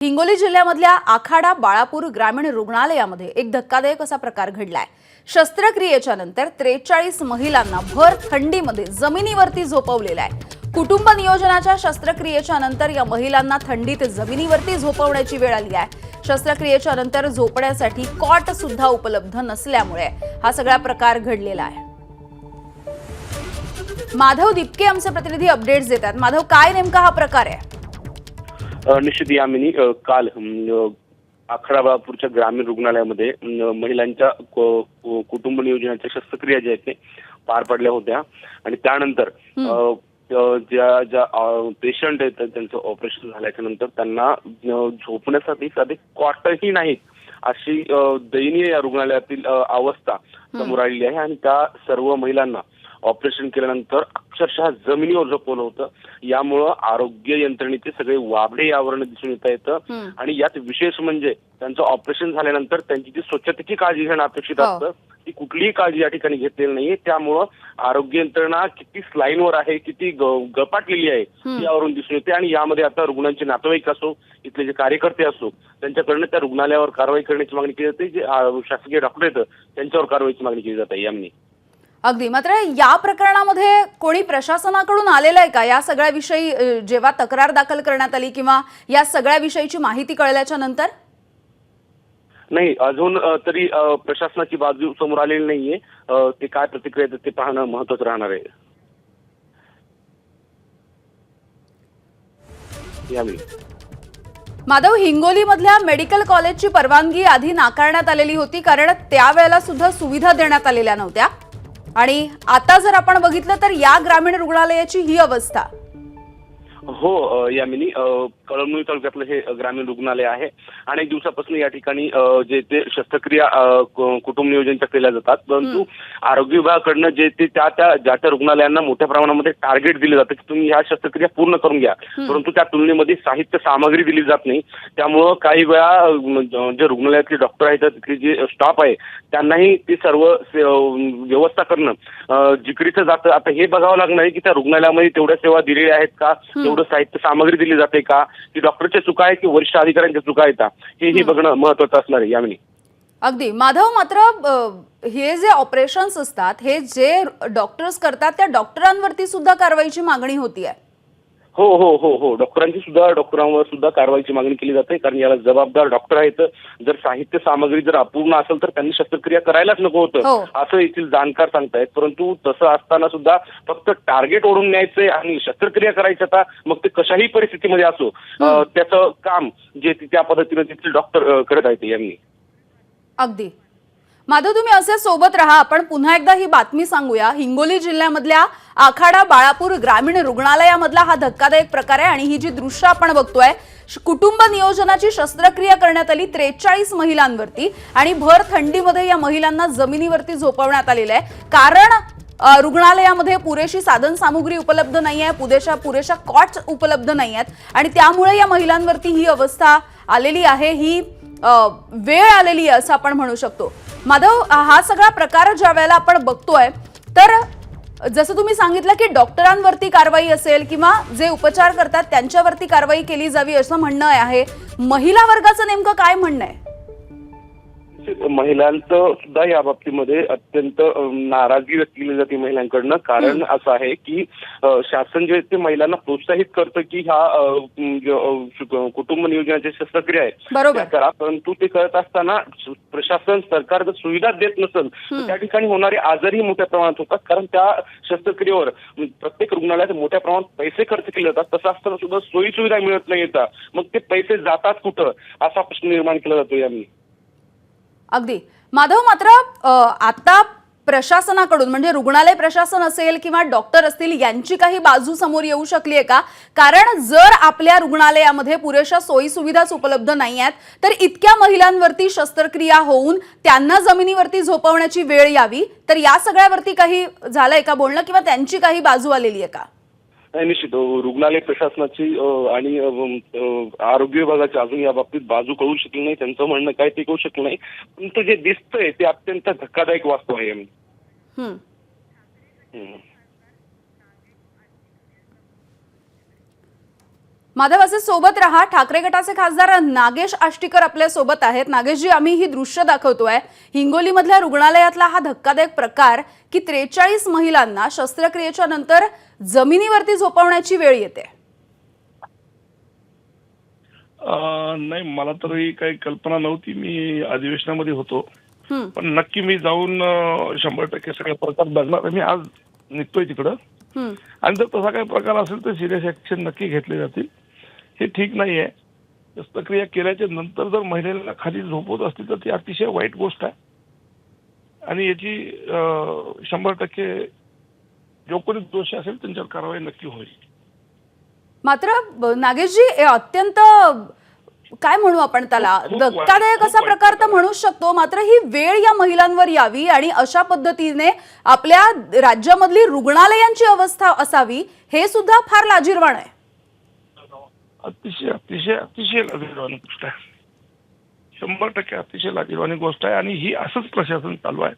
हिंगोली जिल्ह्यामधल्या आखाडा बाळापूर ग्रामीण रुग्णालयामध्ये एक धक्कादायक असा प्रकार घडलाय। शस्त्रक्रियेच्या नंतर 43 महिलांना भर थंडीमध्ये जमिनीवरती झोपवलेलं आहे। कुटुंब नियोजनाच्या शस्त्रक्रियेच्या नंतर या महिलांना थंडीत जमिनीवरती झोपवण्याची वेळ आली आहे। शस्त्रक्रियेच्या नंतर झोपण्यासाठी कॉट सुद्धा उपलब्ध नसल्यामुळे हा सगळा प्रकार घडलेला आहे। माधव दिपके आमचे प्रतिनिधी अपडेट्स देतात। माधव, काय नेमका हा प्रकार आहे? निश्चित यामिनी काल आखाडा बाळापूरच्या ग्रामीण रुग्णालयामध्ये महिलांच्या कुटुंब नियोजनाच्या शस्त्रक्रिया ज्या आहेत ते पार पडल्या होत्या आणि त्यानंतर ज्या पेशंट आहेत त्यांचं ऑपरेशन झाल्याच्या नंतर त्यांना झोपण्यासाठी साधे कॉटही नाहीत अशी दयनीय या रुग्णालयातील अवस्था समोर आलेली आहे आणि त्या सर्व महिलांना ऑपरेशन केल्यानंतर अक्षरशः जमिनीवर झोपवलं होतं। यामुळं आरोग्य यंत्रणेचे सगळे वाबडे यावरून दिसून येत येतं आणि यात विशेष म्हणजे त्यांचं ऑपरेशन झाल्यानंतर त्यांची जी स्वच्छतेची काळजी घेणं अपेक्षित असतं ती कुठलीही काळजी या ठिकाणी घेतलेली नाहीये। त्यामुळं आरोग्य यंत्रणा किती स्लाईनवर आहे, किती गपाटलेली आहे यावरून दिसून येते आणि यामध्ये आता रुग्णांचे नातेवाईक असो, इथले जे कार्यकर्ते असो, त्यांच्याकडनं त्या रुग्णालयावर कारवाई करण्याची मागणी केली जाते। जे शासकीय डॉक्टर आहेत त्यांच्यावर कारवाईची मागणी केली जाते यामनी। अगदी, मात्र या प्रकरणामध्ये कोणी प्रशासनाकडून आलेलं आहे का? या सगळ्याविषयी जेव्हा तक्रार दाखल करण्यात आली किंवा या सगळ्याविषयीची माहिती कळल्याच्या नंतर? नाही, अजून तरी प्रशासनाची बाजू समोर आलेली नाहीये। ते काय प्रतिक्रिया देतात ते पाहणं महत्त्वाचं राहणार आहे। माधव, हिंगोलीमधल्या मेडिकल कॉलेजची परवानगी आधी नाकारण्यात आलेली होती कारण त्यावेळेला सुद्धा सुविधा देण्यात आलेल्या नव्हत्या आणि आता जर आपण बघितलं तर या ग्रामीण रुग्णालयाची ही अवस्था। हो यामिनी, कळमनुरी तालुक्यातलं हे ग्रामीण रुग्णालय आहे। अनेक दिवसापासून या ठिकाणी जे ते शस्त्रक्रिया कुटुंब नियोजनच्या केल्या जातात, परंतु आरोग्य विभागाकडनं जे ते त्या रुग्णालयांना मोठ्या प्रमाणामध्ये टार्गेट दिले जातं की तुम्ही ह्या शस्त्रक्रिया पूर्ण करून घ्या, परंतु त्या तुलनेमध्ये साहित्य सामग्री दिली जात नाही। त्यामुळं काही वेळा जे रुग्णालयातले डॉक्टर आहेत, तिथले जे स्टाफ आहे त्यांनाही ते सर्व व्यवस्था करणं जिकरीचं जातं। आता हे बघावं लागणार आहे की त्या रुग्णालयामध्ये तेवढ्या सेवा दिलेल्या आहेत का, तेवढं साहित्य सामग्री दिली जाते का, की डॉक्टरच्या चुका आहे की वरिष्ठ अधिकाऱ्यांच्या चुका आहेत हे बघणं महत्त्वाचं असणार आहे यामिनी। अगदी माधव, मात्र हे जे ऑपरेशन्स असतात हे जे डॉक्टर्स करतात त्या डॉक्टरांवरती सुद्धा कारवाईची मागणी होती आहे। हो हो हो हो डॉक्टरांवर सुद्धा कारवाईची मागणी केली जाते, कारण याला जबाबदार डॉक्टर आहेत। जर साहित्य सामग्री जर अपूर्ण असेल तर त्यांनी शस्त्रक्रिया करायलाच नको होतं असं येथील जाणकार सांगतायत। परंतु तसं असताना सुद्धा फक्त टार्गेट ओढून न्यायचंय आणि शस्त्रक्रिया करायची आता मग ते कशाही परिस्थितीमध्ये असो त्याचं काम जे त्या पद्धतीने तिथले डॉक्टर करत आहेत यांनी। अगदी माधव, तुम्ही असे सोबत राहा। आपण पुन्हा एकदा ही बातमी सांगूया। हिंगोली जिल्ह्यामधल्या आखाडा बाळापूर ग्रामीण रुग्णालयामधला हा धक्कादायक प्रकार आहे आणि ही जी दृश्य आपण बघतोय, कुटुंब नियोजनाची शस्त्रक्रिया करण्यात आली 43 महिलांवरती आणि भर थंडीमध्ये या महिलांना जमिनीवरती झोपवण्यात आलेलं आहे कारण रुग्णालयामध्ये पुरेशी साधन सामुग्री उपलब्ध नाहीये, पुरेशा कॉट्स उपलब्ध नाहीयेत आणि त्यामुळे या महिलांवरती ही अवस्था आलेली आहे, ही वेळ आलेली आहे असं आपण म्हणू शकतो। माधव, हा सगळा प्रकार ज्या वेळेला आपण बघतोय तर जसं तुम्ही सांगितलं की डॉक्टरांवरती कारवाई असेल किंवा जे उपचार करतात त्यांच्यावरती कारवाई केली जावी असं म्हणणं आहे, महिला वर्गाचं नेमकं काय म्हणणं आहे? महिलांचं सुद्धा या बाबतीमध्ये अत्यंत नाराजगी व्यक्त केली जाते महिलांकडनं। कारण असं आहे की शासन जे ते महिलांना प्रोत्साहित करतं की ह्या कुटुंब नियोजनाची शस्त्रक्रिया आहे करा, परंतु ते करत असताना प्रशासन सरकार जर सुविधा देत नसेल तर त्या ठिकाणी होणारे आजारही मोठ्या प्रमाणात होतात, कारण त्या शस्त्रक्रियेवर प्रत्येक रुग्णालयात मोठ्या प्रमाणात पैसे खर्च केले जातात। तसं असताना सुद्धा सोयी सुविधा मिळत नाही येतात, मग ते पैसे जातात कुठं असा प्रश्न निर्माण केला जातो याने। अगदी माधव, मात्र आता प्रशासनाकडून म्हणजे रुग्णालय प्रशासन असेल किंवा डॉक्टर असतील यांची काही बाजू समोर येऊ शकली आहे का? कारण जर आपल्या रुग्णालयामध्ये पुरेशा सोयी सुविधाच उपलब्ध नाही आहेत तर इतक्या महिलांवरती शस्त्रक्रिया होऊन त्यांना जमिनीवरती झोपवण्याची वेळ यावी, तर या सगळ्यावरती काही झालंय का बोलणं किंवा त्यांची काही बाजू आलेली आहे का? निश्चित रुग्णालय प्रशासनाची आणि आरोग्य विभागाची अजून या बाबतीत बाजू कळू शकली नाही। त्यांचं म्हणणं काय ते कळू शकलं नाही, परंतु जे दिसतंय ते अत्यंत धक्कादायक वास्तव आहे। माधव असे सोबत रहा. ठाकरे गटाचे खासदार नागेश आष्टीकर आपल्या सोबत आहेत. नागेशजी, आम्ही ही दृश्य दाखवतोय हिंगोलीमधल्या रुग्णालयातला हा धक्कादायक प्रकार की 43 महिलांना शस्त्रक्रियेच्या नंतर जमिनीवरती झोपवण्याची वेळ येते. नाही, मला तरी काही कल्पना नव्हती. मी अधिवेशनामध्ये होतो, हं, पण नक्की मी जाऊन 100% सगळे प्रकार बघणार आहे. मी आज निघतोय तिकडं, हं. आणि जर तसा काही प्रकार असेल तर सिरियस ऍक्शन नक्की घेतली जातील. हे ठीक नाही आहे. शस्त्रक्रिया केल्याच्या नंतर जर महिलेला खाली झोपवत असतील तर ती अतिशय वाईट गोष्ट आहे, आणि याची 100% जो कोणी दोषी असेल त्यांच्यावर कारवाई नक्की होईल. मात्र नागेशजी, हे अत्यंत काय म्हणू आपण त्याला, खूप धक्कादायक असा वाईट प्रकार तर प्रकार. म्हणू शकतो. मात्र ही वेळ या महिलांवर यावी आणि अशा पद्धतीने आपल्या राज्यामधली रुग्णालयांची अवस्था असावी, हे सुद्धा फार लाजिरवाण आहे. अतिशय अतिशय अतिशय लाजिरवाणी गोष्ट आहे. 100% अतिशय लाजिरवाणी गोष्ट आहे, आणि ही असंच प्रशासन चालू आहे.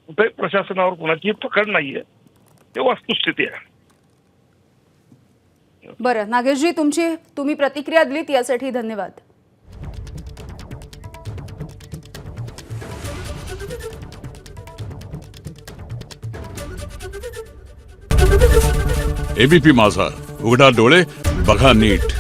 कुठेही प्रशासनावर कोणाची पकड नाहीये, ते वस्तुस्थिती आहे. बरं नागेशजी, तुम्ही प्रतिक्रिया दिलीत यासाठी धन्यवाद. एबीपी माझा, उघडा डोळे बघा नीट.